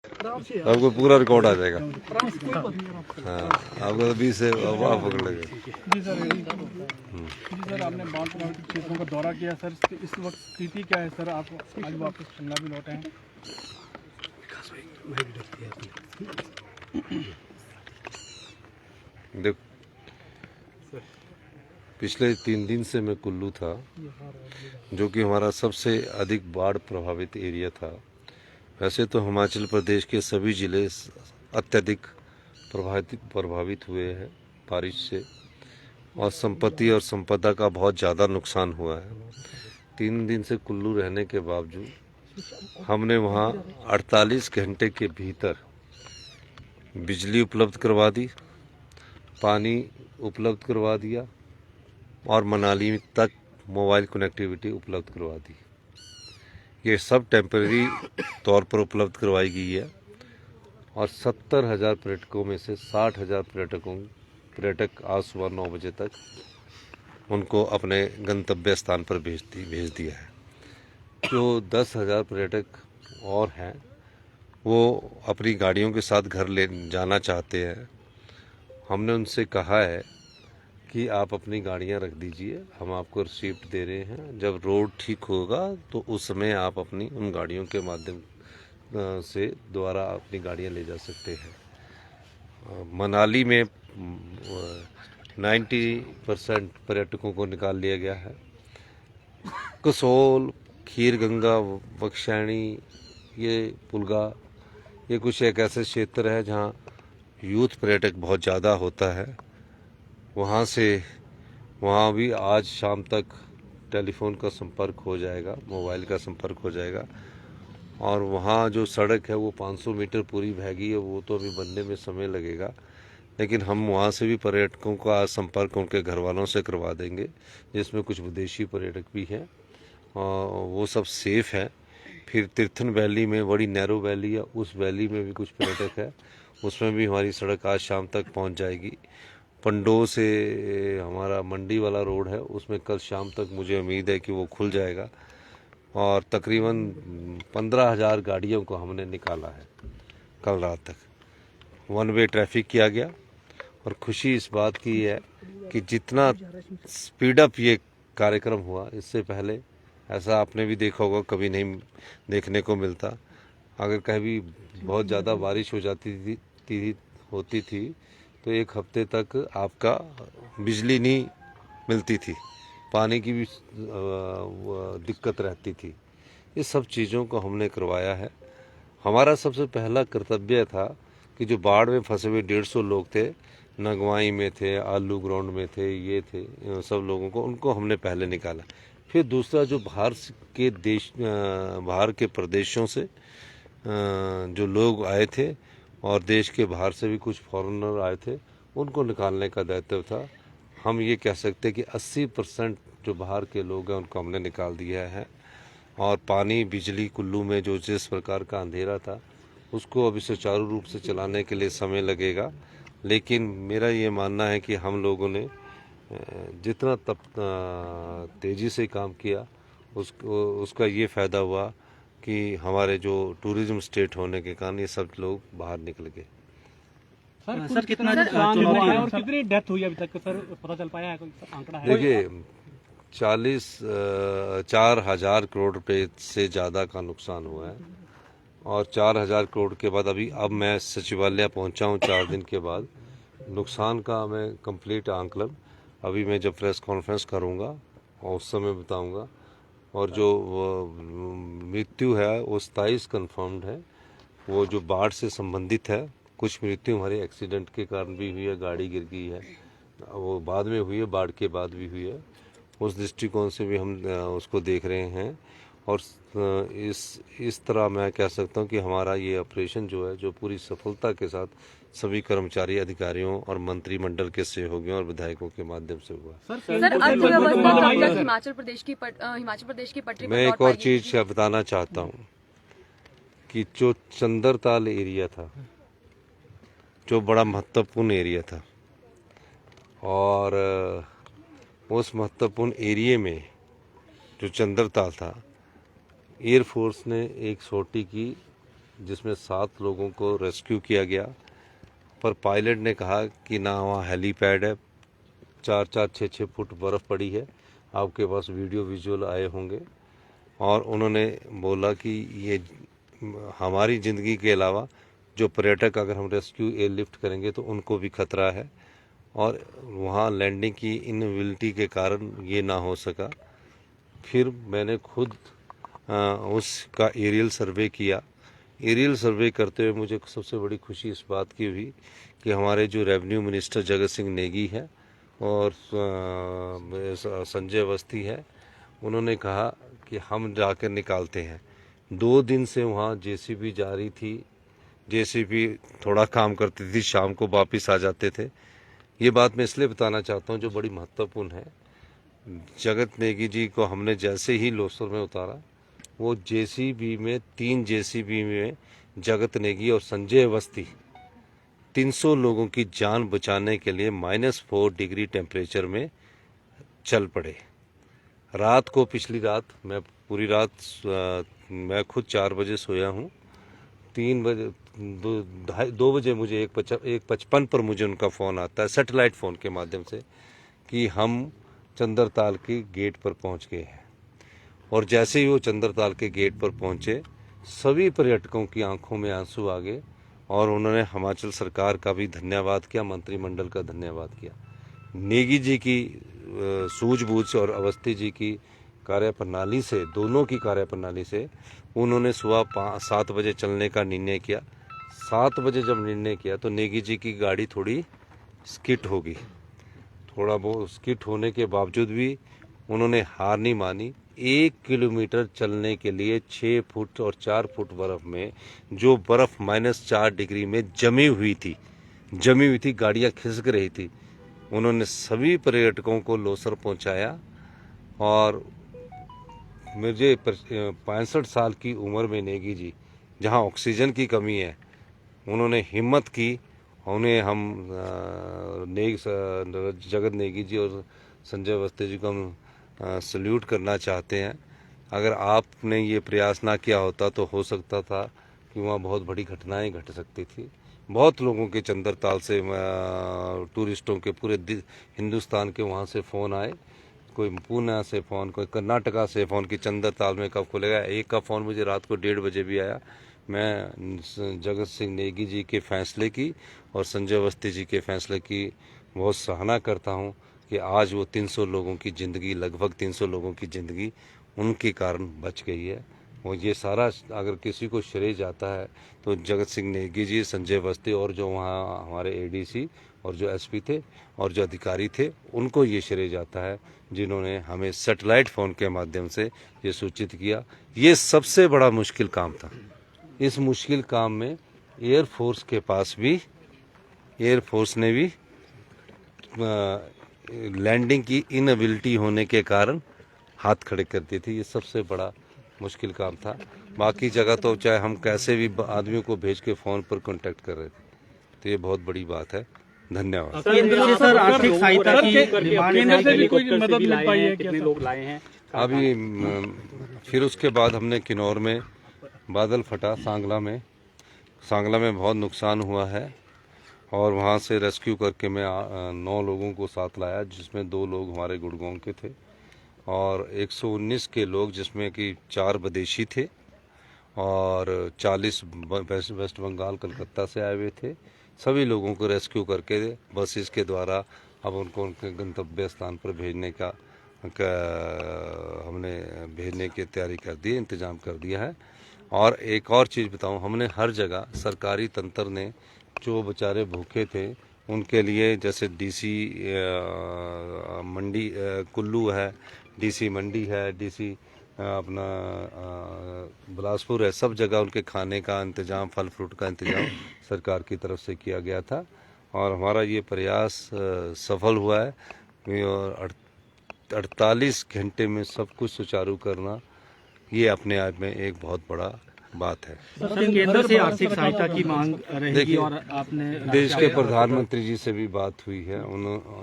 आपको पूरा रिकॉर्ड आ जाएगा। हाँ, आपको तो 20 से आप पकड़ लेंगे। जी सर, आपने बाढ़ प्रभावित क्षेत्रों का दौरा किया सर, इस वक्त स्थिति क्या है सर? आप आज वापस शिमला भी लौटे हैं। देख, पिछले 3 दिन से मैं कुल्लू था, जो कि हमारा सबसे अधिक बाढ़ प्रभावित एरिया था। वैसे तो हिमाचल प्रदेश के सभी ज़िले अत्यधिक प्रभावित हुए हैं बारिश से, और संपत्ति और संपदा का बहुत ज़्यादा नुकसान हुआ है। 3 दिन से कुल्लू रहने के बावजूद हमने वहाँ 48 घंटे के भीतर बिजली उपलब्ध करवा दी, पानी उपलब्ध करवा दिया, और मनाली तक मोबाइल कनेक्टिविटी उपलब्ध करवा दी। ये सब टेम्परेरी तौर पर उपलब्ध करवाई गई है, और 70,000 पर्यटकों में से 60,000 पर्यटक आज सुबह 9 बजे तक उनको अपने गंतव्य स्थान पर भेज दिया है। जो 10,000 पर्यटक और हैं, वो अपनी गाड़ियों के साथ घर ले जाना चाहते हैं। हमने उनसे कहा है कि आप अपनी गाड़ियां रख दीजिए, हम आपको रिसीप्ट दे रहे हैं। जब रोड ठीक होगा तो उस समय आप अपनी उन गाड़ियों के माध्यम से दोबारा अपनी गाड़ियां ले जा सकते हैं। मनाली में 90% पर्यटकों को निकाल लिया गया है। कसोल, खीर गंगा, बख्शैनी, ये पुलगा, ये कुछ एक ऐसे क्षेत्र है जहाँ यूथ पर्यटक बहुत ज़्यादा होता है। वहाँ भी आज शाम तक टेलीफोन का संपर्क हो जाएगा, मोबाइल का संपर्क हो जाएगा। और वहाँ जो सड़क है वो 500 मीटर पूरी बहेगी है, वो तो अभी बनने में समय लगेगा, लेकिन हम वहाँ से भी पर्यटकों का संपर्क उनके घर वालों से करवा देंगे, जिसमें कुछ विदेशी पर्यटक भी हैं, और वो सब सेफ है। फिर तीर्थन वैली में बड़ी नैरो वैली है, उस वैली में भी कुछ पर्यटक है, उसमें भी हमारी सड़क आज शाम तक पहुँच जाएगी। पंडो से हमारा मंडी वाला रोड है, उसमें कल शाम तक मुझे उम्मीद है कि वो खुल जाएगा, और तकरीबन 15,000 गाड़ियों को हमने निकाला है कल रात तक। 1 वे ट्रैफिक किया गया, और खुशी इस बात की है कि जितना स्पीड अप ये कार्यक्रम हुआ, इससे पहले ऐसा आपने भी देखा होगा, कभी नहीं देखने को मिलता। अगर कभी बहुत ज़्यादा बारिश हो होती थी तो 1 हफ्ते तक आपका बिजली नहीं मिलती थी, पानी की भी दिक्कत रहती थी। ये सब चीज़ों को हमने करवाया है। हमारा सबसे पहला कर्तव्य था कि जो बाढ़ में फंसे हुए 150 लोग थे, नगवाई में थे, आलू ग्राउंड में थे, ये थे, सब लोगों को, उनको हमने पहले निकाला। फिर दूसरा, जो बाहर के प्रदेशों से जो लोग आए थे, और देश के बाहर से भी कुछ फॉरेनर आए थे, उनको निकालने का दायित्व था। हम ये कह सकते हैं कि 80% जो बाहर के लोग हैं उनको हमने निकाल दिया है। और पानी, बिजली कुल्लू में जो जिस प्रकार का अंधेरा था, उसको अभी सुचारू रूप से चलाने के लिए समय लगेगा। लेकिन मेरा ये मानना है कि हम लोगों ने जितना तेज़ी से काम किया, उसका ये फ़ायदा हुआ कि हमारे जो टूरिज्म स्टेट होने के कारण ये सब लोग बाहर निकल गए। सर कितना नुकसान हुआ है और कितनी डेथ हुई अभी तक सर, पता चल पाया है? कोई आंकड़ा है? देखिए, 4,000 करोड़ रुपए से ज़्यादा का नुकसान हुआ है, और 4,000 करोड़ के बाद अब मैं सचिवालय पहुंचा हूं 4 दिन के बाद। नुकसान का मैं कंप्लीट आंकलन अभी मैं जब प्रेस कॉन्फ्रेंस करूंगा और उस समय बताऊंगा। और जो मृत्यु है वो 27 कन्फर्म्ड है, वो जो बाढ़ से संबंधित है। कुछ मृत्यु हमारे एक्सीडेंट के कारण भी हुई है, गाड़ी गिर गई है, वो बाद में हुई है, बाढ़ के बाद भी हुई है। उस दृष्टिकोण से भी हम उसको देख रहे हैं। और इस तरह मैं कह सकता हूं कि हमारा ये ऑपरेशन जो है, जो पूरी सफलता के साथ सभी कर्मचारी, अधिकारियों और मंत्रिमंडल के सहयोगियों और विधायकों के माध्यम से हुआ। सर, अर्थव्यवस्था कब तक हिमाचल प्रदेश की पटरी पर मैं एक और चीज बताना चाहता हूँ कि जो चंद्रताल एरिया था, जो बड़ा महत्वपूर्ण एरिया था, और उस महत्वपूर्ण एरिया में जो चंद्रताल था, एयरफोर्स ने एक सोटी की जिसमें 7 लोगों को रेस्क्यू किया गया, पर पायलट ने कहा कि ना वहाँ हेलीपैड है, 4-4, 6-6 फुट बर्फ़ पड़ी है। आपके पास वीडियो विजुअल आए होंगे। और उन्होंने बोला कि ये हमारी ज़िंदगी के अलावा जो पर्यटक अगर हम रेस्क्यू एयरलिफ्ट करेंगे तो उनको भी खतरा है, और वहाँ लैंडिंग की इनएबिलिटी के कारण ये ना हो सका। फिर मैंने खुद उसका एरियल सर्वे किया। एरियल सर्वे करते हुए मुझे सबसे बड़ी खुशी इस बात की हुई कि हमारे जो रेवेन्यू मिनिस्टर जगत सिंह नेगी है और संजय अवस्थी है, उन्होंने कहा कि हम जाकर निकालते हैं। 2 दिन से वहाँ जेसीबी जा रही थी, जेसीबी थोड़ा काम करती थी, शाम को वापस आ जाते थे। ये बात मैं इसलिए बताना चाहता हूँ जो बड़ी महत्वपूर्ण है। जगत नेगी जी को हमने जैसे ही लोसर में उतारा, वो जेसीबी में 3 जेसीबी में जगत नेगी और संजय अवस्थी 300 लोगों की जान बचाने के लिए -4 डिग्री टेम्परेचर में चल पड़े। रात को, पिछली रात मैं पूरी रात मैं खुद 4 बजे सोया हूँ। 3 बजे 2 बजे मुझे 1:55 पर मुझे उनका फ़ोन आता है सैटेलाइट फ़ोन के माध्यम से कि हम चंद्रताल के गेट पर पहुंच गए हैं। और जैसे ही वो चंद्रताल के गेट पर पहुंचे, सभी पर्यटकों की आंखों में आंसू आ गए और उन्होंने हिमाचल सरकार का भी धन्यवाद किया, मंत्रिमंडल का धन्यवाद किया। नेगी जी की सूझबूझ और अवस्थी जी की कार्यप्रणाली से, दोनों की कार्यप्रणाली से उन्होंने सुबह 7 बजे चलने का निर्णय किया। 7 बजे जब निर्णय किया तो नेगी जी की गाड़ी थोड़ी स्किट हो गई। थोड़ा बहुत स्किट होने के बावजूद भी उन्होंने हार नहीं मानी। 1 किलोमीटर चलने के लिए 6 फुट और 4 फुट बर्फ़ में, जो बर्फ़ -4 डिग्री में जमी हुई थी, गाड़ियाँ खिसक रही थी, उन्होंने सभी पर्यटकों को लोसर पहुंचाया। और मुझे 65 साल की उम्र में नेगी जी, जहां ऑक्सीजन की कमी है, उन्होंने हिम्मत की। उन्हें हम जगत नेगी जी और संजय अवस्थी जी को हम सल्यूट करना चाहते हैं। अगर आपने ये प्रयास ना किया होता तो हो सकता था कि वहाँ बहुत बड़ी घटनाएं घट सकती थी। बहुत लोगों के चंद्रताल से, टूरिस्टों के पूरे हिंदुस्तान के वहाँ से फ़ोन आए, कोई पुणे से फ़ोन, कोई कर्नाटका से फ़ोन कि चंद्रताल में कब खुलेगा। एक का फ़ोन मुझे रात को 1:30 बजे भी आया। मैं जगत सिंह नेगी जी के फैसले की और संजय अवस्थी जी के फैसले की बहुत सराहना करता हूं कि आज वो 300 लोगों की ज़िंदगी, लगभग 300 लोगों की ज़िंदगी उनके कारण बच गई है। और ये सारा अगर किसी को श्रेय जाता है तो जगत सिंह नेगी जी, संजय अवस्थी और जो वहाँ हमारे एडीसी और जो एसपी थे और जो अधिकारी थे, उनको ये श्रेय जाता है, जिन्होंने हमें सैटेलाइट फ़ोन के माध्यम से ये सूचित किया। ये सबसे बड़ा मुश्किल काम था। इस मुश्किल काम में एयरफोर्स के पास भी, एयरफोर्स ने भी लैंडिंग की इनएबिलिटी होने के कारण हाथ खड़े कर दिए थे। ये सबसे बड़ा मुश्किल काम था। बाकी जगह तो चाहे हम कैसे भी आदमियों को भेज के फ़ोन पर कांटेक्ट कर रहे थे, तो ये बहुत बड़ी बात है। धन्यवाद। केंद्र से सर आर्थिक सहायता की केंद्र से भी कोई मदद मिल पाई है? कितने लोग लाए हैं अभी फिर उसके बाद हमने किन्नौर में बादल फटा, सांगला में बहुत नुकसान हुआ है और वहाँ से रेस्क्यू करके मैं 9 लोगों को साथ लाया, जिसमें 2 लोग हमारे गुड़गांव के थे और 119 के लोग, जिसमें कि 4 विदेशी थे और 40 वेस्ट बंगाल कलकत्ता से आए हुए थे। सभी लोगों को रेस्क्यू करके बसेस के द्वारा अब उनको उनके गंतव्य स्थान पर भेजने का हमने भेजने की तैयारी कर दी, इंतज़ाम कर दिया है। और एक और चीज़ बताऊं, हमने हर जगह सरकारी तंत्र ने जो बेचारे भूखे थे उनके लिए, जैसे डीसी मंडी कुल्लू है, डीसी मंडी है, डीसी अपना बिलासपुर है, सब जगह उनके खाने का इंतज़ाम, फल फ्रूट का इंतज़ाम सरकार की तरफ से किया गया था और हमारा ये प्रयास सफल हुआ है। और 48 घंटे में सब कुछ सुचारू करना, ये अपने आप में एक बहुत बड़ा बात है। केंद्र से आर्थिक सहायता की मांग रहेगी और आपने देश के प्रधानमंत्री जी से भी बात हुई है,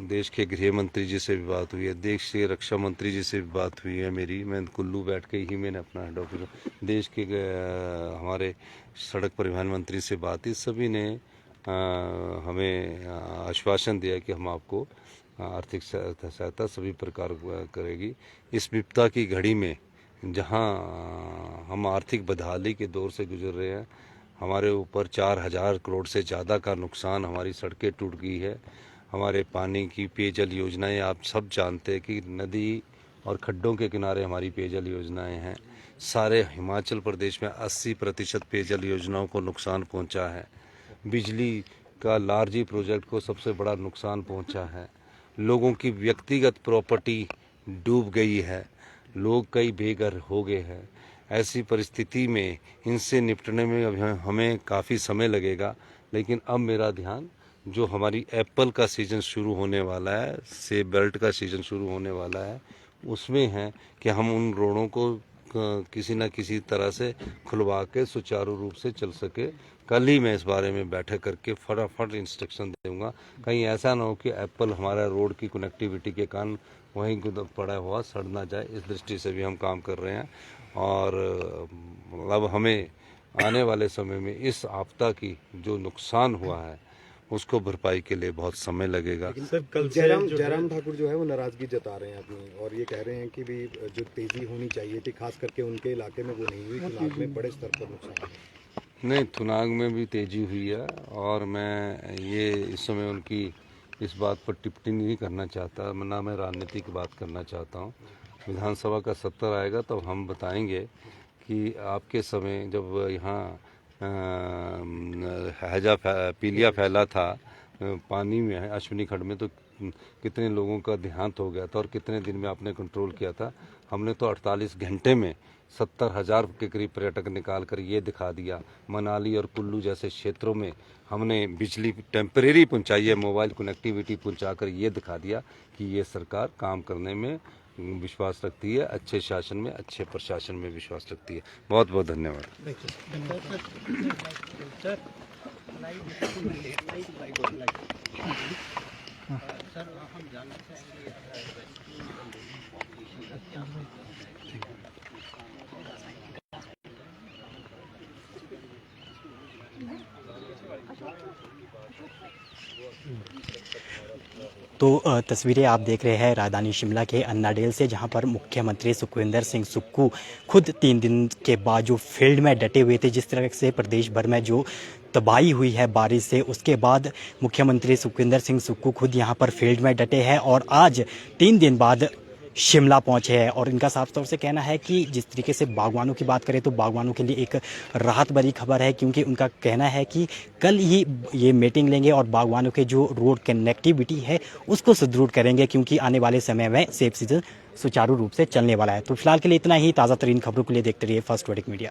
देश के गृह मंत्री जी से भी बात हुई है, देश के रक्षा मंत्री जी से भी बात हुई है मेरी। मैं कुल्लू बैठ के ही मैंने अपना हेड ऑफिस, देश के हमारे सड़क परिवहन मंत्री से बात हुई, सभी ने हमें आश्वासन दिया कि हम आपको आर्थिक सहायता सभी प्रकार करेगी। इस विपदा की घड़ी में जहां हम आर्थिक बदहाली के दौर से गुजर रहे हैं, हमारे ऊपर 4000 करोड़ से ज़्यादा का नुकसान, हमारी सड़कें टूट गई है, हमारे पानी की पेयजल योजनाएं आप सब जानते हैं कि नदी और खड्डों के किनारे हमारी पेयजल योजनाएं हैं। सारे हिमाचल प्रदेश में 80% पेयजल योजनाओं को नुकसान पहुंचा है। बिजली का लारजी प्रोजेक्ट को सबसे बड़ा नुकसान पहुंचा है। लोगों की व्यक्तिगत प्रॉपर्टी डूब गई है, लोग कई बेघर हो गए हैं। ऐसी परिस्थिति में इनसे निपटने में अब हमें काफ़ी समय लगेगा, लेकिन अब मेरा ध्यान जो हमारी एप्पल का सीज़न शुरू होने वाला है, सेब बेल्ट का सीज़न शुरू होने वाला है, उसमें है कि हम उन रोडों को किसी न किसी तरह से खुलवा के सुचारू रूप से चल सके। कल ही मैं इस बारे में बैठक करके फटाफट इंस्ट्रक्शन दूंगा। कहीं ऐसा ना हो कि एप्पल हमारा रोड की कनेक्टिविटी के कारण वहीं पड़ा हुआ सड़ ना जाए। इस दृष्टि से भी हम काम कर रहे हैं और अब हमें आने वाले समय में इस आपदा की जो नुकसान हुआ है उसको भरपाई के लिए बहुत समय लगेगा। सर कल जयराम ठाकुर जो है वो नाराजगी जता रहे हैं अपनी, और ये कह रहे हैं कि भी जो तेजी होनी चाहिए थी खास करके उनके इलाके में वो नहीं हुई, चुनाव में बड़े स्तर पर नुकसान है। नहीं, थुनाग में भी तेजी हुई है और मैं ये इस समय उनकी इस बात पर टिप्पणी नहीं करना चाहता, ना मैं राजनीति की बात करना चाहता हूँ। विधानसभा का सत्र आएगा तो हम बताएंगे कि आपके समय जब यहाँ हैजा पीलिया फैला था पानी में अश्विनी खड्ड में, तो कितने लोगों का देहांत हो गया था और कितने दिन में आपने कंट्रोल किया था। हमने तो 48 घंटे में 70,000 के करीब पर्यटक निकाल कर ये दिखा दिया। मनाली और कुल्लू जैसे क्षेत्रों में हमने बिजली टेम्परेरी पहुंचाई है, मोबाइल कनेक्टिविटी पहुंचा कर ये दिखा दिया कि ये सरकार काम करने में विश्वास रखती है, अच्छे शासन में, अच्छे प्रशासन में विश्वास रखती है। बहुत बहुत धन्यवाद। तो तस्वीरें आप देख रहे हैं राजधानी शिमला के अन्नाडेल से, जहां पर मुख्यमंत्री सुखविंदर सिंह सुक्खू खुद 3 दिन के बाद जो फील्ड में डटे हुए थे। जिस तरह से प्रदेश भर में जो तबाही हुई है बारिश से, उसके बाद मुख्यमंत्री सुखविंदर सिंह सुक्खू खुद यहां पर फील्ड में डटे हैं और आज 3 दिन बाद शिमला पहुंचे हैं। और इनका साफ तौर से कहना है कि जिस तरीके से बागवानों की बात करें तो बागवानों के लिए एक राहत भरी खबर है, क्योंकि उनका कहना है कि कल ही ये मीटिंग लेंगे और बागवानों के जो रोड कनेक्टिविटी है उसको सुदृढ़ करेंगे, क्योंकि आने वाले समय में सेब सीजन सुचारू रूप से चलने वाला है। तो फिलहाल के लिए इतना ही। ताज़ा तरीन खबरों के लिए देखते रहिए फर्स्ट वर्डिक मीडिया।